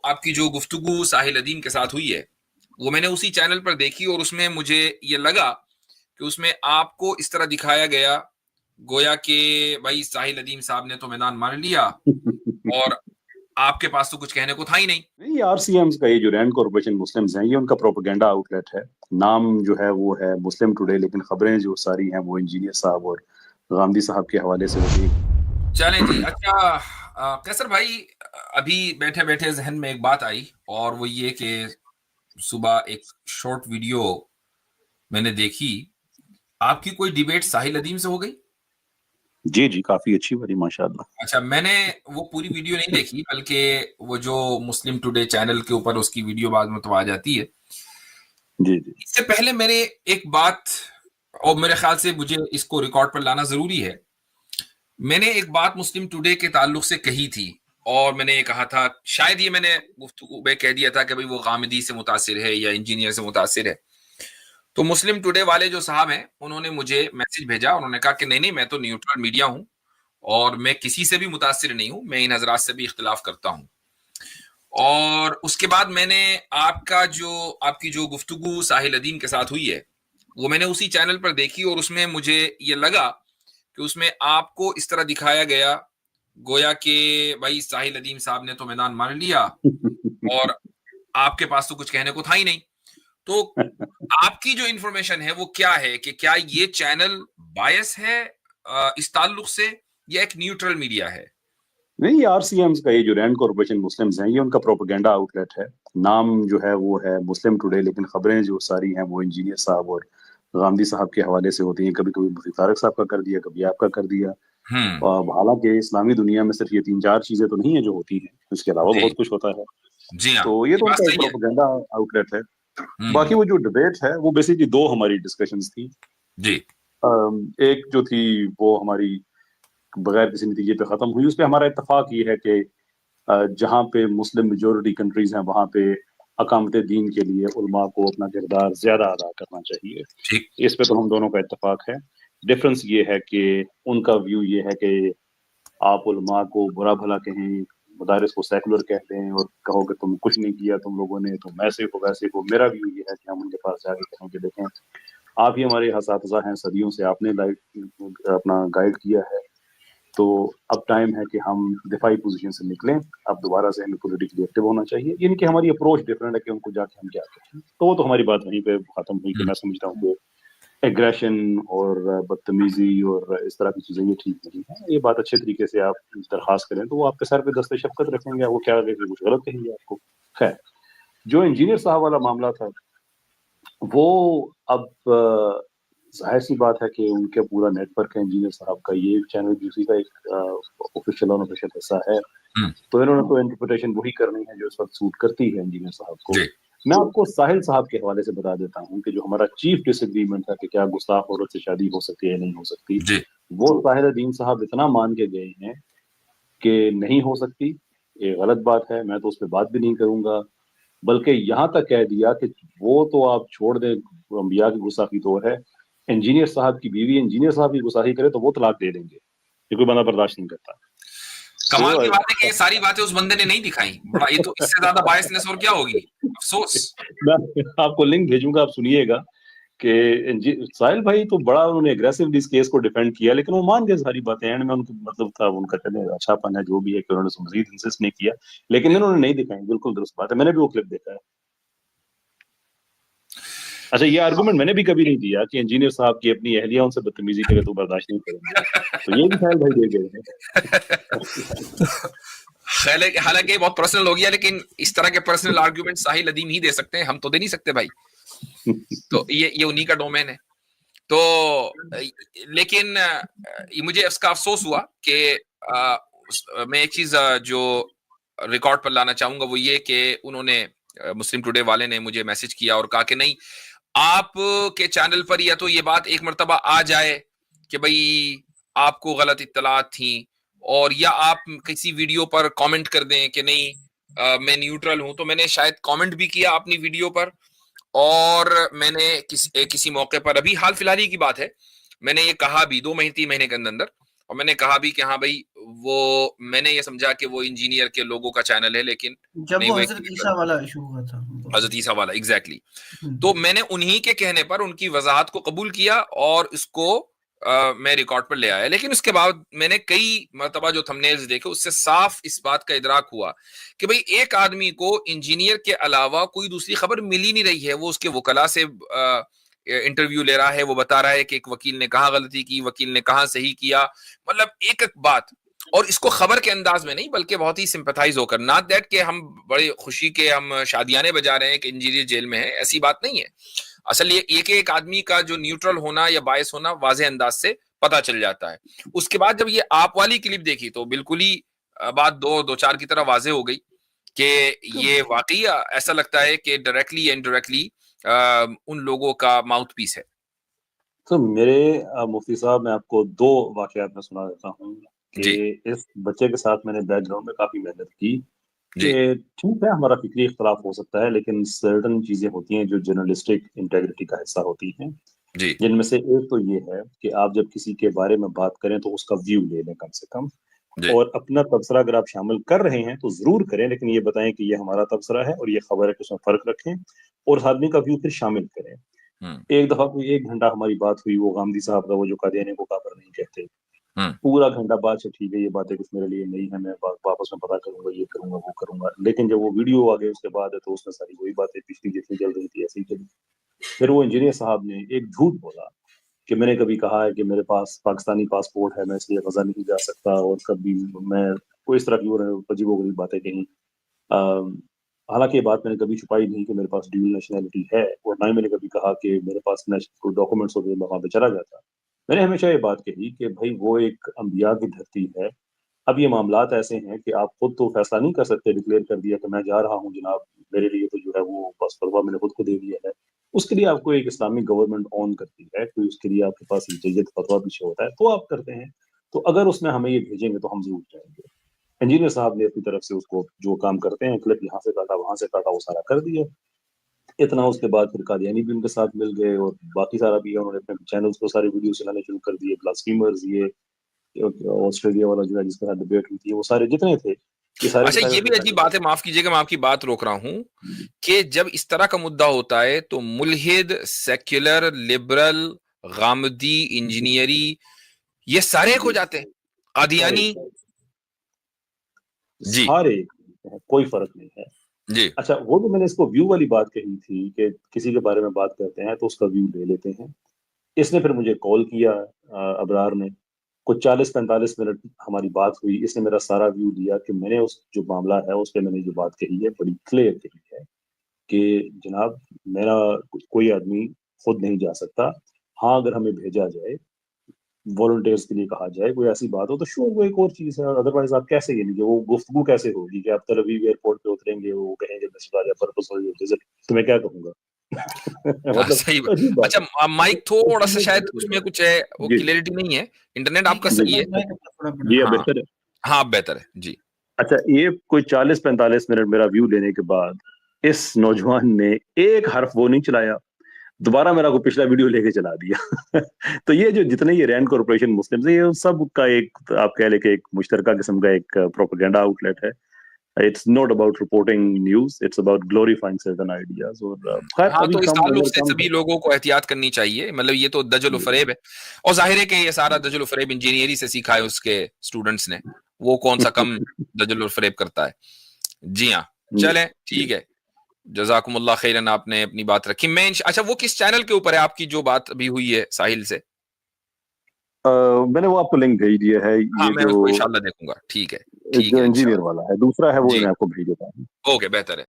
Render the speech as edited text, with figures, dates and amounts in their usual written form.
آپ کی جو گفتگو ساحل ادیم کے ساتھ ہوئی ہے وہ میں نے اسی چینل پر دیکھی، اور اس میں مجھے یہ لگا کہ اس میں آپ کو اس طرح دکھایا گیا گویا کہ بھائی ساحل ادیم صاحب نے تو میدان مان لیا اور آپ کے پاس تو کچھ کہنے کو تھا ہی نہیں۔ نہیں، آر سی ایمز کا یہ جو رینڈ کارپوریشن مسلمز ہیں، یہ ان کا پروپیگنڈا آؤٹ لیٹ ہے۔ نام جو ہے وہ ہے مسلم ٹوڈے، لیکن خبریں جو ساری ہیں وہ انجینئر صاحب اور غامدی صاحب کے حوالے سے ہوتی ہیں۔ چلیں جی، اچھا قیصر بھائی، ابھی بیٹھے بیٹھے ذہن میں ایک بات آئی، اور وہ یہ کہ صبح ایک شارٹ ویڈیو میں نے دیکھی، آپ کی کوئی ڈیبیٹ ساحل ادیم سے ہو گئی؟ جی جی، کافی اچھی بڑی ماشاء اللہ۔ اچھا، میں نے وہ پوری ویڈیو نہیں دیکھی، بلکہ وہ جو مسلم ٹوڈے چینل کے اوپر اس کی ویڈیو بعد میں تو آ جاتی ہے۔ جی جی، اس سے پہلے میرے ایک بات، اور میرے خیال سے مجھے اس کو ریکارڈ پر لانا ضروری ہے، میں نے ایک بات مسلم ٹوڈے کے تعلق سے کہی تھی، اور میں نے یہ کہا تھا، شاید یہ میں نے گفتگو میں کہہ دیا تھا کہ بھئی وہ غامدی سے متاثر ہے یا انجینئر سے متاثر ہے۔ تو مسلم ٹوڈے والے جو صاحب ہیں انہوں نے مجھے میسج بھیجا، انہوں نے کہا کہ نہیں میں تو نیوٹرل میڈیا ہوں اور میں کسی سے بھی متاثر نہیں ہوں، میں ان حضرات سے بھی اختلاف کرتا ہوں۔ اور اس کے بعد میں نے آپ کی جو گفتگو ساحل ادیم کے ساتھ ہوئی ہے وہ میں نے اسی چینل پر دیکھی، اور اس میں مجھے یہ لگا کہ اس میں آپ کو اس طرح دکھایا گیا گویا کہ بھائی ساحل ادیم صاحب نے تو میدان مان لیا اور آپ کے پاس تو کچھ کہنے کو تھا ہی نہیں۔ تو آپ کی جو انفارمیشن ہے وہ کیا ہے کہ کیا یہ چینل بائس ہے اس تعلق سے، یا ایک نیوٹرل میڈیا ہے؟ نہیں، آر سی ایمز کا یہ جو رینڈ کارپوریشن مسلمز ہیں، یہ ان کا پروپیگنڈا آؤٹ لیٹ ہے۔ نام جو ہے وہ ہے مسلم ٹوڈے، لیکن خبریں جو ساری ہیں وہ انجینئر صاحب اور غامدی صاحب کے حوالے سے ہوتی ہیں۔ کبھی کبھی مفتی طارق صاحب کا کر دیا، کبھی آپ کا کر دیا۔ حالانکہ اسلامی دنیا میں صرف یہ 3-4 چیزیں تو نہیں ہیں جو ہوتی ہیں، اس کے علاوہ جی بہت کچھ ہوتا ہے۔ جی ہاں، تو یہ تو ان بات کا ایک صحیح ہے۔ پروپیگنڈا آؤٹ لیٹ ہے۔ باقی وہ جو ڈبیٹ ہے وہ بیسیکلی 2 ہماری ڈسکشنز تھی۔ جی ایک جو تھی وہ ہماری بغیر کسی نتیجے پہ ختم ہوئی، اس پہ ہمارا اتفاق یہ ہے کہ جہاں پہ مسلم میجورٹی کنٹریز ہیں وہاں پہ اقامت دین کے لیے علماء کو اپنا کردار زیادہ ادا کرنا چاہیے۔ ٹھیک، اس پہ تو ہم دونوں کا اتفاق ہے۔ ڈفرنس یہ ہے کہ ان کا ویو یہ ہے کہ آپ علماء کو برا بھلا کہیں، مدارس کو سیکولر کہہ دیں اور کہو کہ تم کچھ نہیں کیا تم لوگوں نے، تم ایسے ہو ویسے ہو۔ میرا ویو یہ ہے کہ ہم ان کے پاس جا کے کہیں کہ دیکھیں آپ ہی ہمارے اساتذہ ہیں، صدیوں سے آپ نے اپنا گائیڈ کیا ہے، تو اب ٹائم ہے کہ ہم دفاعی پوزیشن سے نکلیں، اب دوبارہ سے ہمیں پولیٹیکلی ایکٹیو ہونا چاہیے۔ یعنی کہ ہماری اپروچ ڈفرینٹ ہے کہ ان کو جا کے ہم کیا کہیں۔ تو وہ تو ہماری بات وہیں پہ ختم ہوئی کہ میں سمجھتا ہوں کہ ایگریشن اور بدتمیزی اور اس طرح کی چیزیں یہ ٹھیک نہیں ہے۔ یہ بات اچھے طریقے سے آپ درخواست کریں تو وہ آپ کے سر پہ دست شفقت رکھیں گے، وہ کیا کچھ غلط کہیں گے آپ کو۔ خیر، جو انجینئر صاحب والا معاملہ تھا وہ اب ظاہر سی بات ہے کہ ان کے پورا نیٹ ورک ہے انجینئر صاحب کا، یہ چینل بھی اسی کا ایک آفیشیل اور آفیشیل حصہ ہے، تو انہوں نے تو انٹرپریٹیشن وہی کرنی ہے جو اس وقت سوٹ کرتی ہے انجینئر صاحب کو۔ جی میں آپ کو ساحل صاحب کے حوالے سے بتا دیتا ہوں کہ جو ہمارا چیف ڈس ایگریمنٹ تھا کہ کیا گستاخ عورت سے شادی ہو سکتی ہے یا نہیں ہو سکتی، جی وہ ساحل الدین صاحب اتنا مان کے گئے ہیں کہ نہیں ہو سکتی، یہ غلط بات ہے، میں تو اس پہ بات بھی نہیں کروں گا، بلکہ یہاں تک کہہ دیا کہ وہ تو آپ چھوڑ دیں، انبیاء کی گستاخی تو ہے، انجینئر صاحب کی بیوی انجینئر صاحب کی گستاخی کرے تو وہ طلاق دے دیں گے، یہ کوئی بندہ برداشت نہیں کرتا۔ کمال کی بات ہے کہ یہ ساری باتیں اس بندے نے نہیں دکھائی، بڑا یہ تو اس سے زیادہ باعثنس اور کیا ہوگی، افسوس۔ میں آپ کو لنک بھیجوں گا، آپ سنیے گا کہ ساحل بھائی تو بڑا انہوں نے اگریسولی اس کیس کو ڈیفینڈ کیا، لیکن وہ مان گئے ساری باتیں، اینڈ میں ان کو مطلب تھا ان کا چلے اچھا پن ہے جو بھی ہے کہ انہوں نے مزید انسسٹ نہیں کیا، لیکن انہوں نے نہیں دکھائی، بالکل درست بات ہے، میں نے بھی وہ کلپ دیکھا ہے۔ اچھا، یہ آرگومنٹ میں نے بھی کبھی نہیں دیا کہ انجینئر صاحب کی اپنی اہلیہ ان سے بدتمیزی کرے تو برداشت نہیں کریں گے، تو یہ بھی ساحل بھائی دے گئے ہیں۔ حالانکہ بہت پرسنل ہو گیا، لیکن اس طرح کے پرسنل آرگومنٹ ساحل ادیم ہی دے سکتے ہیں، ہم تو دے نہیں سکتے بھائی، تو یہ انہی کا ڈومین ہے۔ تو لیکن مجھے اس کا افسوس ہوا کہ میں ایک چیز جو ریکارڈ پر لانا چاہوں گا وہ یہ کہ انہوں نے مسلم ٹوڈے والے نے مجھے میسج کیا اور کہا کہ نہیں، آپ کے چینل پر یا تو یہ بات ایک مرتبہ آ جائے کہ بھئی آپ کو غلط اطلاعات تھیں، اور یا آپ کسی ویڈیو پر کامنٹ کر دیں کہ نہیں میں نیوٹرل ہوں۔ تو میں نے شاید کامنٹ بھی کیا اپنی ویڈیو پر، اور میں نے کسی موقع پر، ابھی حال فی الحال ہی کی بات ہے، میں نے یہ کہا بھی 2 مہینے 3 مہینے کے اندر، اور میں نے کہا بھی کہ ہاں بھائی وہ میں نے یہ سمجھا کہ وہ انجینئر کے لوگوں کا چینل ہے، لیکن جب نہیں، وہ وہ ایک حضرت عیسیٰ والا ایشو ہوا تھا، حضرت عیسیٰ والا ایگزیکٹلی. تو میں نے انہی کے کہنے پر ان کی وضاحت کو قبول کیا اور اس کو میں ریکارڈ پر لے آیا. لیکن اس کے بعد میں نے کئی مرتبہ جو تھمبنیلز دیکھے اس سے صاف اس بات کا ادراک ہوا کہ بھئی ایک آدمی کو انجینئر کے علاوہ کوئی دوسری خبر مل ہی نہیں رہی ہے. وہ اس کے وکلاء سے انٹرویو لے رہا ہے، وہ بتا رہا ہے کہ ایک وکیل نے کہاں غلطی کی، وکیل نے کہاں صحیح کیا، مطلب ایک ایک بات، اور اس کو خبر کے انداز میں نہیں بلکہ بہت ہی سمپتھائز ہو کر. ناٹ دیٹ کہ ہم بڑی خوشی کے ہم شادیانے بجا رہے ہیں کہ انجینئر جیل میں ہے، ایسی بات نہیں ہے. اصل یہ کہ ایک آدمی کا جو نیوٹرل ہونا یا باعث ہونا واضح انداز سے پتہ چل جاتا ہے. اس کے بعد جب یہ آپ والی کلپ دیکھی تو بالکل ہی بات دو چار کی طرح واضح ہو گئی کہ یہ واقعی ایسا لگتا ہے کہ ڈائریکٹلی یا انڈائریکٹلی ان لوگوں کا ماؤتھ پیس ہے. تو میرے مفتی صاحب، میں آپ کو 2 واقعات میں سنا دیتا ہوں کہ اس بچے کے ساتھ میں نے بیک گراؤنڈ میں کافی محنت کی کہ ٹھیک ہے ہمارا فکری اختلاف ہو سکتا ہے، لیکن سرٹن چیزیں ہوتی ہیں جو جرنلسٹک انٹیگریٹی کا حصہ ہوتی ہیں، جن میں سے ایک تو یہ ہے کہ آپ جب کسی کے بارے میں بات کریں تو اس کا ویو لے لیں کم سے کم، اور اپنا تبصرہ اگر آپ شامل کر رہے ہیں تو ضرور کریں، لیکن یہ بتائیں کہ یہ ہمارا تبصرہ ہے اور یہ خبر ہے کہ اس میں فرق رکھیں، اور اس آدمی کا ویو پھر شامل کریں. ایک دفعہ کوئی 1 گھنٹہ ہماری بات ہوئی، وہ غامدی صاحب کا، وہ جو قادیانی کو کافر نہیں کہتے، پورا گھنٹہ بات سے ٹھیک ہے یہ باتیں کچھ میرے لیے نہیں ہے، میں واپس میں پتا کروں گا، یہ کروں گا وہ کروں گا، لیکن جب وہ ویڈیو آ گئی اس کے بعد ہے تو اس میں ساری وہی باتیں پچھلی جتنی چل رہی تھی ایسی ہی چلی. پھر وہ انجینئر صاحب نے ایک جھوٹ بولا کہ میں نے کبھی کہا ہے کہ میرے پاس پاکستانی پاسپورٹ ہے، میں اس لیے غزہ نہیں جا سکتا، اور کبھی میں کوئی اس طرح کی عجیب و غریب باتیں کہیں. حالانکہ یہ بات میں نے کبھی چھپائی نہیں کہ میرے پاس ڈیول نیشنلٹی ہے، اور نہ ہی میں نے کبھی کہا کہ میرے پاس کوئی ڈاکومنٹس ہوتے میں وہاں پہ چلا جاتا. میں نے ہمیشہ یہ بات کہی کہ بھائی وہ ایک انبیاء کی دھرتی ہے. اب یہ معاملات ایسے ہیں کہ آپ خود تو فیصلہ نہیں کر سکتے، ڈکلیئر کر دیا کہ میں جا رہا ہوں جناب، میرے لیے تو جو ہے وہ بس فتویٰ میں نے خود کو دے دیا ہے. اس کے لیے آپ کو ایک اسلامک گورنمنٹ آن کرتی ہے، کوئی اس کے لیے آپ کے پاس جید فتویٰ پیچھے ہوتا ہے تو آپ کرتے ہیں. تو اگر اس میں ہمیں یہ بھیجیں گے تو ہم ضرور جائیں گے. انجینئر صاحب نے اپنی طرف سے اس کو جو کام کرتے ہیں، کلپ یہاں سے کاٹا وہاں سے کاٹا، وہ سارا کر دیا. اتنا اس کے بعد پھر قادیانی بھی ان کے ساتھ مل گئے، اور باقی سارا بھی ہے، انہوں نے اپنے چینلز کو سارے ویڈیوز چلانے شروع کر دیے. بلاسفیمرز، یہ آسٹریلیا والا جو ہے جس کے ساتھ ڈبیٹ ہوئی تھی، وہ سارے جتنے تھے یہ سارے. اچھا یہ بھی عجیب بات ہے، معاف کیجیے گا میں آپ کی بات روک رہا ہوں، کہ جب اس طرح کا مدعا ہوتا ہے تو ملحد، سیکولر، لبرل، غامدی، انجینئری، یہ سارے ہو جاتے ہیں، قادیانی، جی سارے کوئی فرق نہیں ہے. جی اچھا وہ جو میں نے اس کو ویو والی بات کہی تھی کہ کسی کے بارے میں بات کرتے ہیں تو اس کا ویو لے لیتے ہیں. اس نے پھر مجھے کال کیا، ابرار نے، کچھ 40-45 منٹ ہماری بات ہوئی. اس نے میرا سارا ویو دیا کہ میں نے اس جو معاملہ ہے اس پہ میں نے جو بات کہی ہے بڑی کلیئر کہی ہے کہ جناب میرا کوئی آدمی خود نہیں جا سکتا. ہاں اگر ہمیں بھیجا جائے، والنٹیئرس کے لیے کہا جائے، کوئی ایسی بات ہو تو شور وہ ایک اور چیز ہے. ادروائز آپ کیسے یہ لیجیے، وہ گفتگو کیسے ہوگی کہ آپ تل ابیب ایئرپورٹ پہ اتریں گے، وہ کہیں گے تو میں کیا کہوں گا؟ صحیح. اچھا مائک تھوڑا سا شاید اس میں کچھ ہے، وہ کلیئرٹی نہیں ہے. انٹرنیٹ آپ کا صحیح ہے؟ جی بہتر ہے. ہاں اب بہتر ہے جی. اچھا یہ کوئی 40-45 منٹ میرا ویو لینے کے بعد اس نوجوان نے ایک حرف وہ نہیں چلایا، دوبارہ میرا کو پچھلا ویڈیو لے کے چلا دیا. تو یہ جو جتنے یہ رینڈ کارپوریشن مسلم سے، یہ سب کا ایک آپ کہہ لیں کہ ایک مشترکہ قسم کا ایک پروپیگنڈا آؤٹ لیٹ ہے. It's not about reporting news, it's about glorifying certain ideas. ہاں تو اس تعلق سے سبھی لوگوں کو احتیاط کرنی چاہیے. مطلب یہ تو دجل و فریب ہے، اور ظاہر ہے کہ یہ سارا دجل و فریب انجینئری سے سیکھا ہے اس کے اسٹوڈنٹس نے. وہ کون سا کم دجل و فریب کرتا ہے. جی ہاں چلیں ٹھیک ہے، جزاکم اللہ خیرن، آپ نے اپنی بات رکھی. میں اچھا وہ کس چینل کے اوپر ہے آپ کی جو بات ابھی ہوئی ہے ساحل سے؟ میں نے وہ آپ کو لنک بھیج دیا ہے. ہاں میں اس کو انشاءاللہ دیکھوں گا. ٹھیک ہے جو انجینئر والا ہے، دوسرا ہے وہ میں آپ کو بھیج دیتا ہوں. اوکے بہتر ہے.